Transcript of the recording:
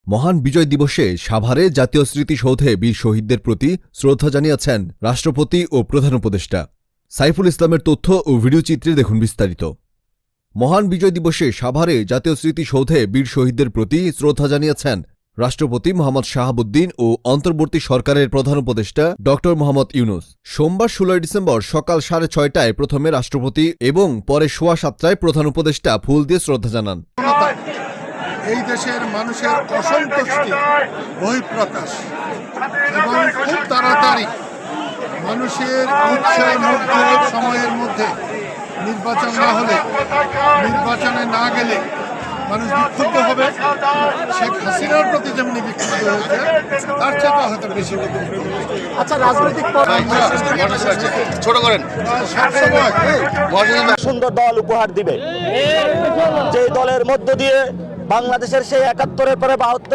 মহান বিজয় দিবসে সাভারে জাতীয় স্মৃতিসৌধে বীর শহীদদের প্রতি শ্রদ্ধা জানিয়েছেন রাষ্ট্রপতি ও প্রধান উপদেষ্টা। সাইফুল ইসলামের তথ্য ও ভিডিওচিত্রে দেখুন বিস্তারিত। মহান বিজয় দিবসে সাভারে জাতীয় স্মৃতিসৌধে বীর শহীদদের প্রতি শ্রদ্ধা জানিয়েছেন রাষ্ট্রপতি মোহাম্মদ শাহাবুদ্দিন ও অন্তর্বর্তী সরকারের প্রধান উপদেষ্টা ড. মোহাম্মদ ইউনূস। সোমবার 16 ডিসেম্বর সকাল 6:30টায় প্রথমে রাষ্ট্রপতি এবং পরে 7:15টায় প্রধান উপদেষ্টা ফুল দিয়ে শ্রদ্ধা জানান। এই দেশের মানুষের অসন্তুষ্টি বহিঃপ্রকাশ এবং খুব তাড়াতাড়ি মানুষের ইচ্ছার মধ্যে সময়ের মধ্যে নির্বাচন না হলে, নির্বাচনে না গেলে মানুষ বিক্ষুব্ধ হবে। শেখ হাসিনার প্রতি যেমনি বিক্ষুব্ধ হয়েছে তার চেয়ে হয়তো বেশি। আচ্ছা, রাজনৈতিক ছোট করেন সুন্দর দল উপহার দিবে, যে দলের মধ্য দিয়ে বাংলাদেশের সেই ৭১-এর পরে ৭২